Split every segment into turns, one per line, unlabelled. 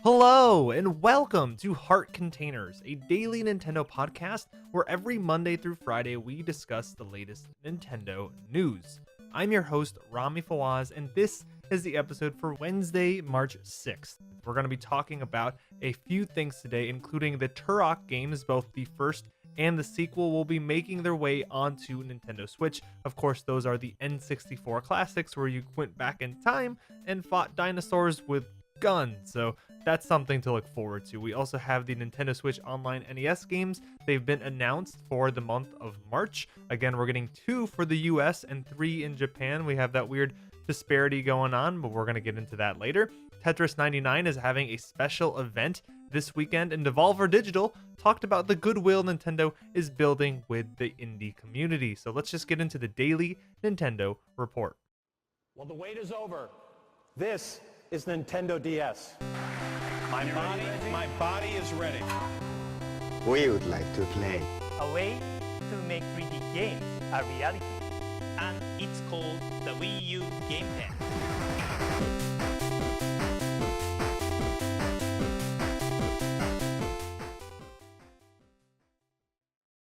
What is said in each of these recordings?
Hello, and welcome to Heart Containers, a daily Nintendo podcast where every Monday through Friday we discuss the latest Nintendo news. I'm your host, Rami Fawaz, and this is the episode for Wednesday, March 6th. We're going to be talking about a few things today, including the Turok games, both the first and the sequel will be making their way onto Nintendo Switch. Of course, those are the N64 classics where you went back in time and fought dinosaurs with guns. So that's something to look forward to. We also have the Nintendo Switch Online NES games. They've been announced for the month of March. Again, we're getting 2 for the US and 3 in Japan. We have that weird disparity going on, but we're going to get into that later. Tetris 99 is having a special event this weekend, and Devolver Digital talked about the goodwill Nintendo is building with the indie community. So let's just get into the daily Nintendo report.
Well, the wait is over. This is Nintendo DS. My body is ready.
We would like to play.
A way to make 3D games a reality, and it's called the Wii U Game Pen.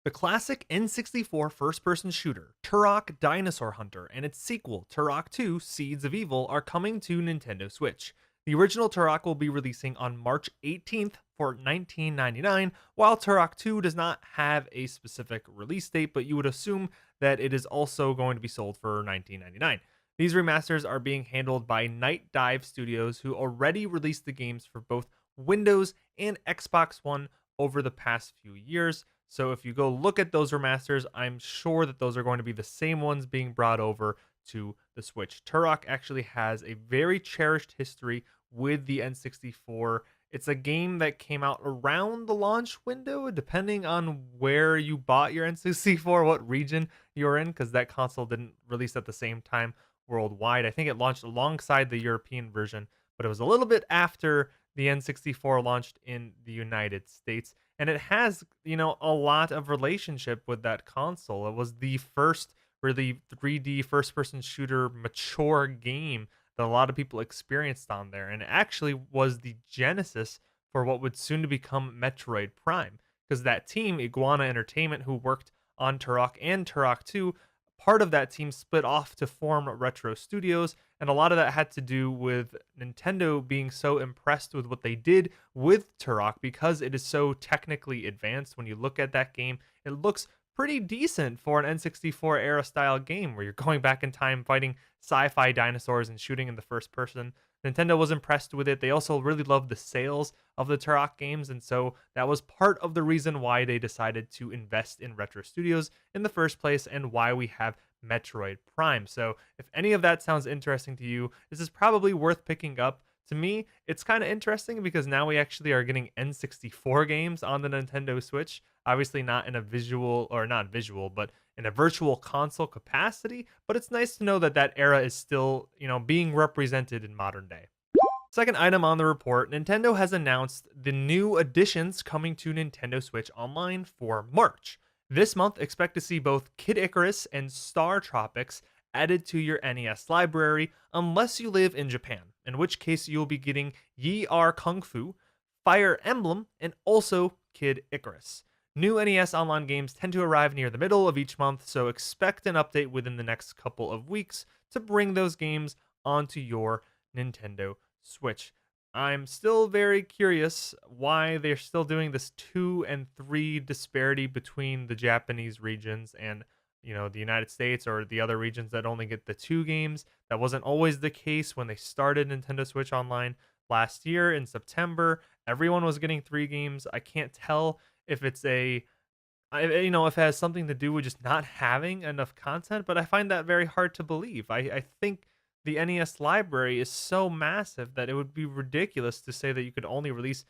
The classic N64 first-person shooter, Turok Dinosaur Hunter, and its sequel, Turok 2 Seeds of Evil, are coming to Nintendo Switch. The original Turok will be releasing on March 18th for $19.99, while Turok 2 does not have a specific release date, but you would assume that it is also going to be sold for $19.99. These remasters are being handled by Night Dive Studios, who already released the games for both Windows and Xbox One over the past few years. So if you go look at those remasters, I'm sure that those are going to be the same ones being brought over to the Switch. Turok actually has a very cherished history with the N64. It's a game that came out around the launch window, depending on where you bought your N64, what region you're in, because that console didn't release at the same time worldwide. I think it launched alongside the European version, but it was a little bit after the N64 launched in the United States. And it has, a lot of relationship with that console. It was the first really 3D first-person shooter mature game that a lot of people experienced on there. And it actually was the genesis for what would soon to become Metroid Prime. Because that team, Iguana Entertainment, who worked on Turok and Turok 2, part of that team split off to form Retro Studios, and a lot of that had to do with Nintendo being so impressed with what they did with Turok because it is so technically advanced. When you look at that game, it looks pretty decent for an N64 era style game where you're going back in time fighting sci-fi dinosaurs and shooting in the first person. Nintendo was impressed with it. They also really loved the sales of the Turok games, and so that was part of the reason why they decided to invest in Retro Studios in the first place and why we have Metroid Prime. So if any of that sounds interesting to you, this is probably worth picking up. To me, it's kind of interesting because now we actually are getting N64 games on the Nintendo Switch. Obviously not in a but in a virtual console capacity, but it's nice to know that that era is still, being represented in modern day. Second item on the report, Nintendo has announced the new additions coming to Nintendo Switch Online for March. This month, expect to see both Kid Icarus and Star Tropics added to your NES library unless you live in Japan, in which case you'll be getting Yi Are Kung Fu, Fire Emblem, and also Kid Icarus. New NES online games tend to arrive near the middle of each month, so expect an update within the next couple of weeks to bring those games onto your Nintendo Switch. I'm still very curious why they're still doing this 2 and 3 disparity between the Japanese regions and the United States or the other regions that only get the 2 games. That wasn't always the case when they started Nintendo Switch Online last year in September. Everyone was getting 3 games. I can't tell if it's if it has something to do with just not having enough content, but I find that very hard to believe. I think the NES library is so massive that it would be ridiculous to say that you could only release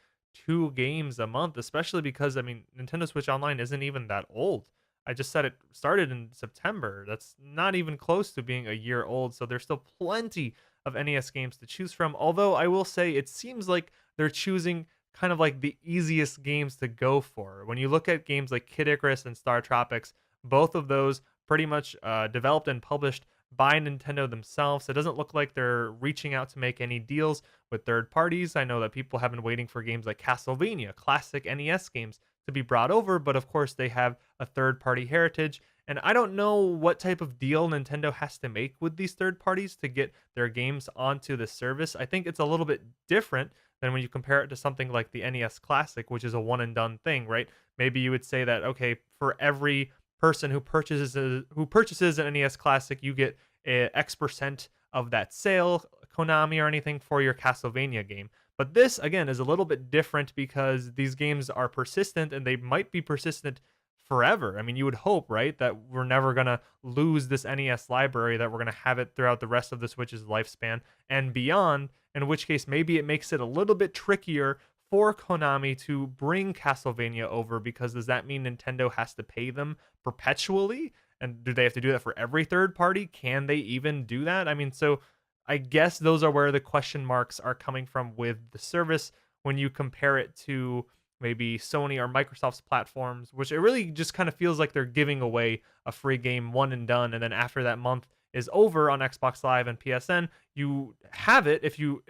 2 games a month, especially because, Nintendo Switch Online isn't even that old. I just said it started in September. That's not even close to being a year old, so there's still plenty of NES games to choose from. Although I will say it seems like they're choosing kind of like the easiest games to go for. When you look at games like Kid Icarus and Star Tropics, both of those pretty much developed and published by Nintendo themselves. It doesn't look like they're reaching out to make any deals with third parties. I know that people have been waiting for games like Castlevania, classic NES games, to be brought over, but of course they have a third party heritage. And I don't know what type of deal Nintendo has to make with these third parties to get their games onto the service. I think it's a little bit different than when you compare it to something like the NES Classic, which is a one and done thing, right? Maybe you would say that, okay, for every person who purchases an NES Classic, you get X% of that sale, Konami or anything, for your Castlevania game. But this, again, is a little bit different because these games are persistent and they might be persistent forever. I mean, you would hope, right, that we're never going to lose this NES library, that we're going to have it throughout the rest of the Switch's lifespan and beyond, in which case maybe it makes it a little bit trickier for Konami to bring Castlevania over, because does that mean Nintendo has to pay them perpetually? And do they have to do that for every third party? Can they even do that? I mean, so I guess those are where the question marks are coming from with the service when you compare it to maybe Sony or Microsoft's platforms, which it really just kind of feels like they're giving away a free game one and done, and then after that month is over on Xbox Live and PSN, you have it if you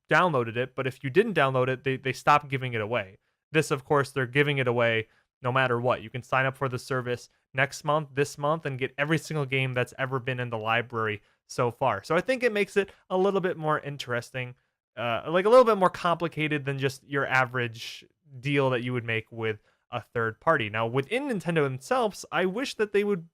downloaded it, but if you didn't download it, they stop giving it away. This, of course, they're giving it away no matter what. You can sign up for the service next month, this month, and get every single game that's ever been in the library so far. So I think it makes it a little bit more interesting, like a little bit more complicated than just your average deal that you would make with a third party. Now, within Nintendo themselves, I wish they would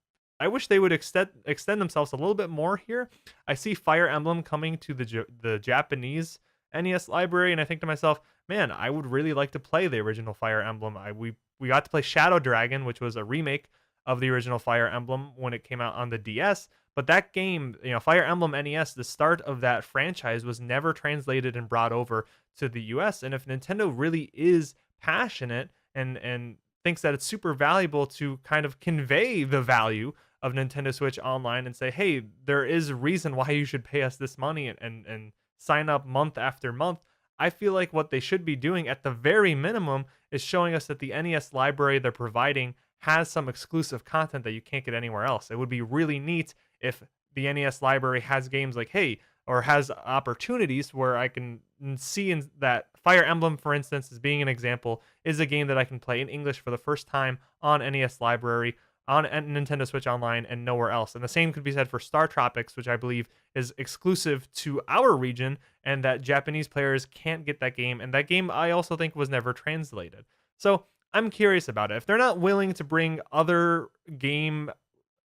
extend themselves a little bit more here. I see Fire Emblem coming to the Japanese NES library, and I think to myself, man, I would really like to play the original Fire Emblem. We got to play Shadow Dragon, which was a remake of the original Fire Emblem when it came out on the DS. But that game, Fire Emblem NES, the start of that franchise, was never translated and brought over to the US. And if Nintendo really is passionate and thinks that it's super valuable to kind of convey the value of Nintendo Switch Online and say, hey, there is a reason why you should pay us this money and sign up month after month, I feel like what they should be doing at the very minimum is showing us that the NES library they're providing has some exclusive content that you can't get anywhere else. It would be really neat if the NES library has games like, hey, or has opportunities where I can see in that Fire Emblem, for instance, as being an example, is a game that I can play in English for the first time on NES library, on Nintendo Switch Online, and nowhere else. And the same could be said for Star Tropics, which I believe is exclusive to our region, and that Japanese players can't get that game. And that game, I also think, was never translated. So I'm curious about it. If they're not willing to bring other game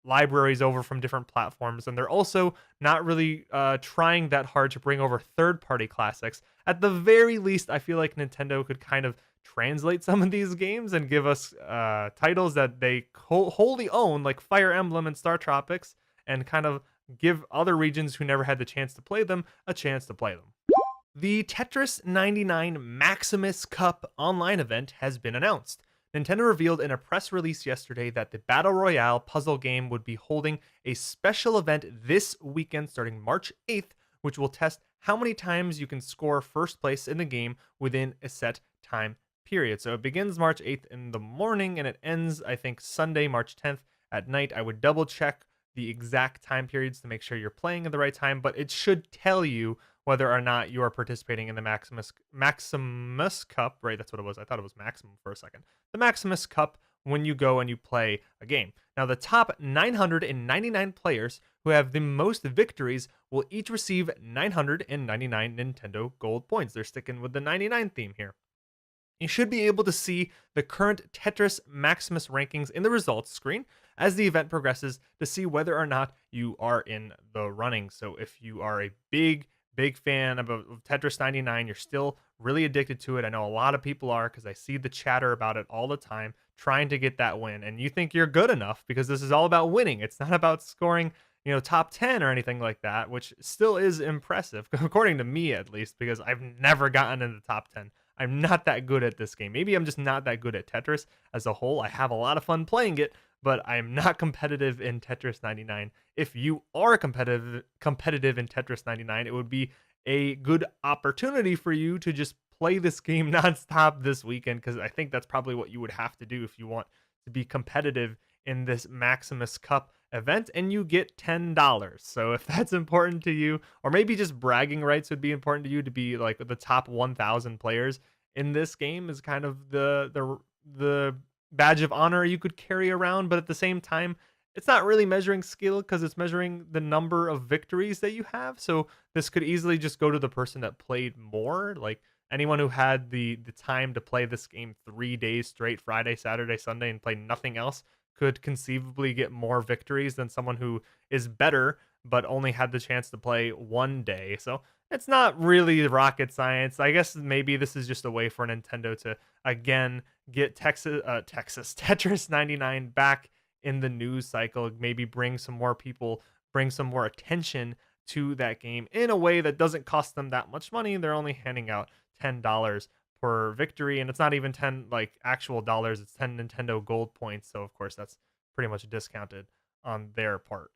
libraries over from different platforms, and they're also not really trying that hard to bring over third-party classics, at the very least, I feel like Nintendo could kind of translate some of these games and give us titles that they wholly own, like Fire Emblem and Star Tropics, and kind of give other regions who never had the chance to play them a chance to play them. The Tetris 99 Maximus Cup online event has been announced. Nintendo revealed in a press release yesterday that the Battle Royale puzzle game would be holding a special event this weekend starting March 8th, which will test how many times you can score first place in the game within a set time period. So it begins March 8th in the morning and it ends, I think, Sunday, March 10th at night. I would double check the exact time periods to make sure you're playing at the right time, but it should tell you whether or not you are participating in the Maximus Cup, right? That's what it was. I thought it was Maximum for a second. The Maximus Cup, when you go and you play a game. Now, the top 999 players who have the most victories will each receive 999 Nintendo Gold points. They're sticking with the 99 theme here. You should be able to see the current Tetris Maximus rankings in the results screen as the event progresses to see whether or not you are in the running. So if you are a big fan of Tetris 99, you're still really addicted to it. I know a lot of people are, because I see the chatter about it all the time, trying to get that win. And you think you're good enough because this is all about winning. It's not about scoring, top 10 or anything like that, which still is impressive, according to me at least, because I've never gotten in the top 10. I'm not that good at this game. Maybe I'm just not that good at Tetris as a whole. I have a lot of fun playing it, but I'm not competitive in Tetris 99. If you are competitive in Tetris 99, it would be a good opportunity for you to just play this game nonstop this weekend, because I think that's probably what you would have to do if you want to be competitive in this Maximus Cup event, and you get $10. So if that's important to you, or maybe just bragging rights would be important to you to be like the top 1,000 players in this game is kind of the badge of honor you could carry around. But at the same time, it's not really measuring skill because it's measuring the number of victories that you have. So this could easily just go to the person that played more. Like anyone who had the time to play this game 3 days straight, Friday, Saturday, Sunday, and play nothing else, could conceivably get more victories than someone who is better but only had the chance to play 1 day. So it's not really rocket science. I guess maybe this is just a way for Nintendo to again get Texas Tetris 99 back in the news cycle, maybe bring some more people, bring some more attention to that game in a way that doesn't cost them that much money. They're only handing out $10 per victory, and it's not even 10 like actual dollars, it's 10 Nintendo gold points. So of course that's pretty much discounted on their part.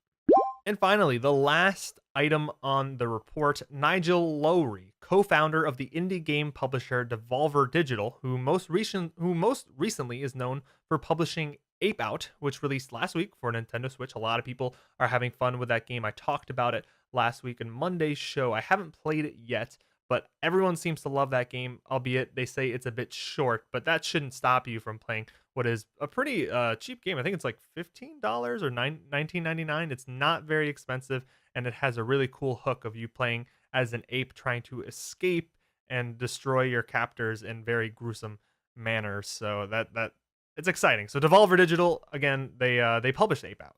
And finally, the last item on the report, Nigel Lowry, co-founder of the indie game publisher Devolver Digital, who most recently is known for publishing Ape Out, which released last week for Nintendo Switch. A lot of people are having fun with that game. I talked about it last week in Monday's show. I haven't played it yet, but everyone seems to love that game, albeit they say it's a bit short, but that shouldn't stop you from playing what is a pretty cheap game. I think it's like $15 or $19.99. It's not very expensive, and it has a really cool hook of you playing as an ape trying to escape and destroy your captors in very gruesome manners. So that it's exciting. So Devolver Digital, again, they published Ape Out.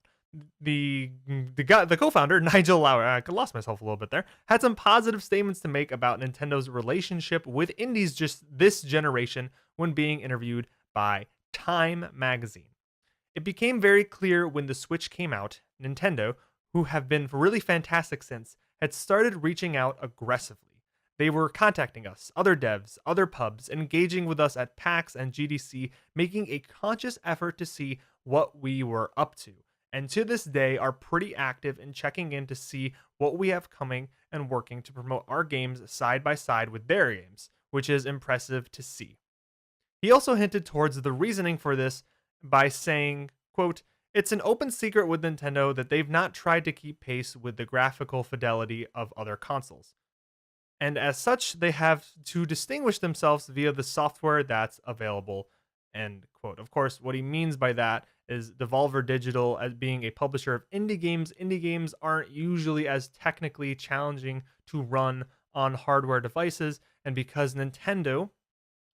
The co-founder, Nigel Lowry, I lost myself a little bit there, had some positive statements to make about Nintendo's relationship with indies just this generation when being interviewed by Time magazine. It became very clear when the Switch came out, Nintendo, who have been really fantastic since, had started reaching out aggressively. They were contacting us, other devs, other pubs, engaging with us at PAX and GDC, making a conscious effort to see what we were up to, and to this day are pretty active in checking in to see what we have coming and working to promote our games side by side with their games, which is impressive to see. He also hinted towards the reasoning for this by saying, quote, "It's an open secret with Nintendo that they've not tried to keep pace with the graphical fidelity of other consoles. And as such, they have to distinguish themselves via the software that's available," end quote. Of course, what he means by that is Devolver Digital as being a publisher of indie games. Indie games aren't usually as technically challenging to run on hardware devices, and because Nintendo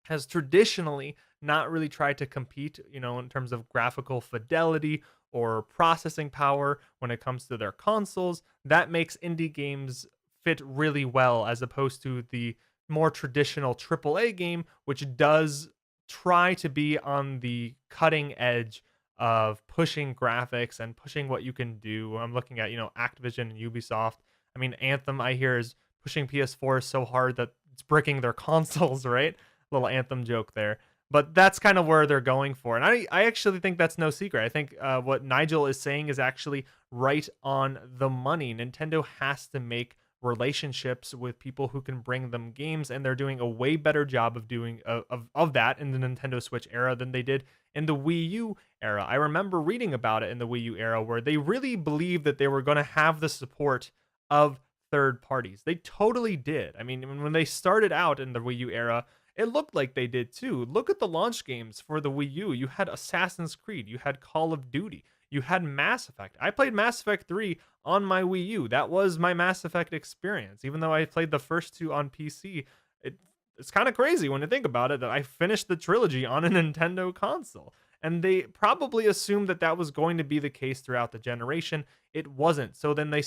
has traditionally not really tried to compete, in terms of graphical fidelity or processing power when it comes to their consoles, that makes indie games fit really well as opposed to the more traditional AAA game, which does try to be on the cutting edge of pushing graphics and pushing what you can do. I'm looking at, Activision and Ubisoft. I mean, Anthem, I hear, is pushing PS4 so hard that it's bricking their consoles, right? Little Anthem joke there. But that's kind of where they're going for. And I actually think that's no secret. I think what Nigel is saying is actually right on the money. Nintendo has to make relationships with people who can bring them games, and they're doing a way better job of doing of that in the Nintendo Switch era than they did in the Wii U era. I remember reading about it in the Wii U era where they really believed that they were going to have the support of third parties. They totally did. I mean, when they started out in the Wii U era, it looked like they did too. Look at the launch games for the Wii U. You had Assassin's Creed, you had Call of Duty, you had Mass Effect. I played Mass Effect 3 on my Wii U. That was my Mass Effect experience. Even though I played the first two on PC, it's kind of crazy when you think about it that I finished the trilogy on a Nintendo console. And they probably assumed that that was going to be the case throughout the generation. It wasn't. So then they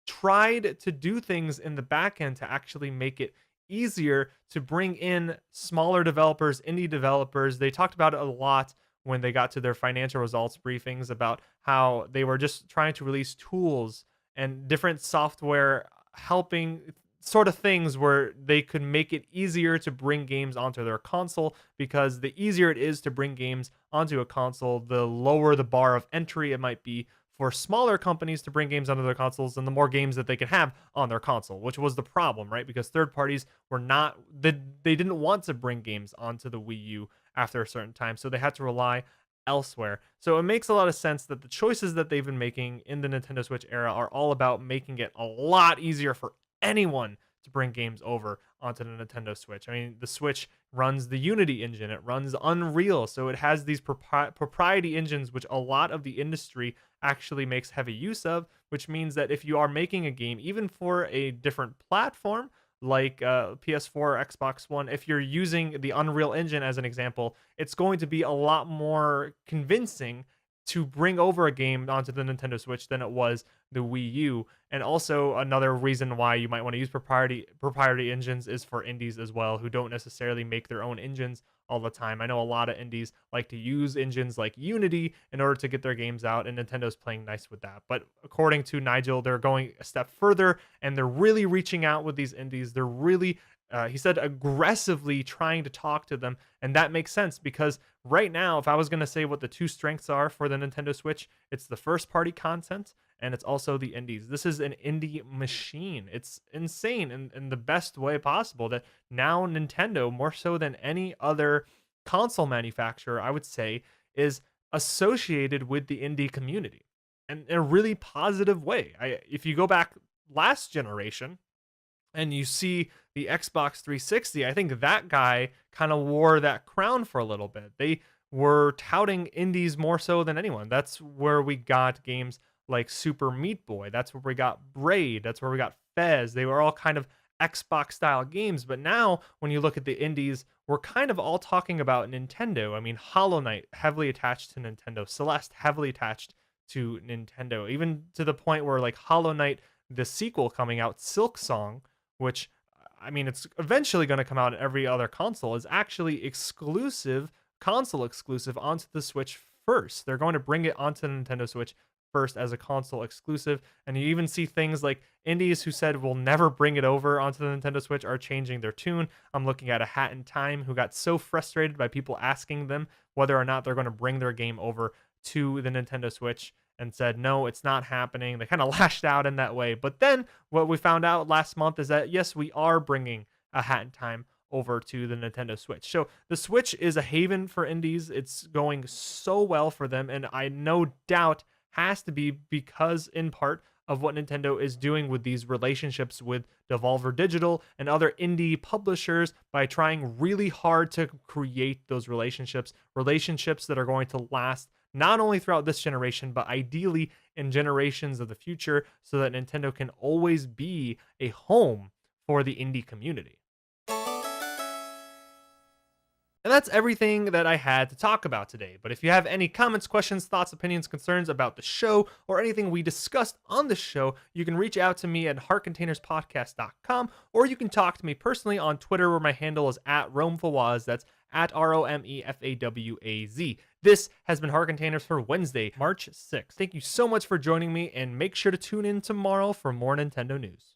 tried to do things in the back end to actually make it easier to bring in smaller developers, indie developers. They talked about it a lot when they got to their financial results briefings about how they were just trying to release tools and different software helping sort of things where they could make it easier to bring games onto their console, because the easier it is to bring games onto a console, the lower the bar of entry it might be for smaller companies to bring games onto their consoles, and the more games that they can have on their console, which was the problem, right? Because third parties were not, they didn't want to bring games onto the Wii U after a certain time, so they had to rely elsewhere. So it makes a lot of sense that the choices that they've been making in the Nintendo Switch era are all about making it a lot easier for anyone to bring games over onto the Nintendo Switch. I mean, the Switch runs the Unity engine, it runs Unreal, so it has these propriety engines which a lot of the industry actually makes heavy use of, which means that if you are making a game, even for a different platform like PS4 or Xbox One, if you're using the Unreal Engine as an example, it's going to be a lot more convincing to bring over a game onto the Nintendo Switch than it was the Wii U. And also another reason why you might want to use proprietary engines is for indies as well, who don't necessarily make their own engines all the time. I know a lot of indies like to use engines like Unity in order to get their games out, and Nintendo's playing nice with that. But according to Nigel, they're going a step further, and they're really reaching out with these indies. They're really he said aggressively trying to talk to them, and that makes sense because right now, if I was going to say what the two strengths are for the Nintendo Switch, it's the first party content and it's also the indies. This is an indie machine. It's insane in the best way possible that now Nintendo, more so than any other console manufacturer, I would say, is associated with the indie community and in a really positive way. If you go back last generation, and you see the Xbox 360, I think that guy kind of wore that crown for a little bit. They were touting indies more so than anyone. That's where we got games like Super Meat Boy. That's where we got Braid. That's where we got Fez. They were all kind of Xbox style games. But now, when you look at the indies, we're kind of all talking about Nintendo. I mean, Hollow Knight, heavily attached to Nintendo. Celeste, heavily attached to Nintendo. Even to the point where, like, Hollow Knight, the sequel coming out, Silk Song, which, I mean, it's eventually going to come out on every other console, is actually console exclusive onto the Switch first. They're going to bring it onto the Nintendo Switch first as a console exclusive. And you even see things like indies who said we'll never bring it over onto the Nintendo Switch are changing their tune. I'm looking at A Hat in Time, who got so frustrated by people asking them whether or not they're going to bring their game over to the Nintendo Switch, and said, no, it's not happening. They kind of lashed out in that way. But then what we found out last month is that, yes, we are bringing A Hat in Time over to the Nintendo Switch. So the Switch is a haven for indies. It's going so well for them. And I no doubt has to be because, in part, of what Nintendo is doing with these relationships with Devolver Digital and other indie publishers by trying really hard to create those relationships that are going to last not only throughout this generation, but ideally in generations of the future, so that Nintendo can always be a home for the indie community. And that's everything that I had to talk about today. But if you have any comments, questions, thoughts, opinions, concerns about the show, or anything we discussed on the show, you can reach out to me at heartcontainerspodcast.com, or you can talk to me personally on Twitter, where my handle is @RomeFawaz. That's @ROMEFAWAZ. This has been Heart Containers for Wednesday, March 6th. Thank you so much for joining me, and make sure to tune in tomorrow for more Nintendo news.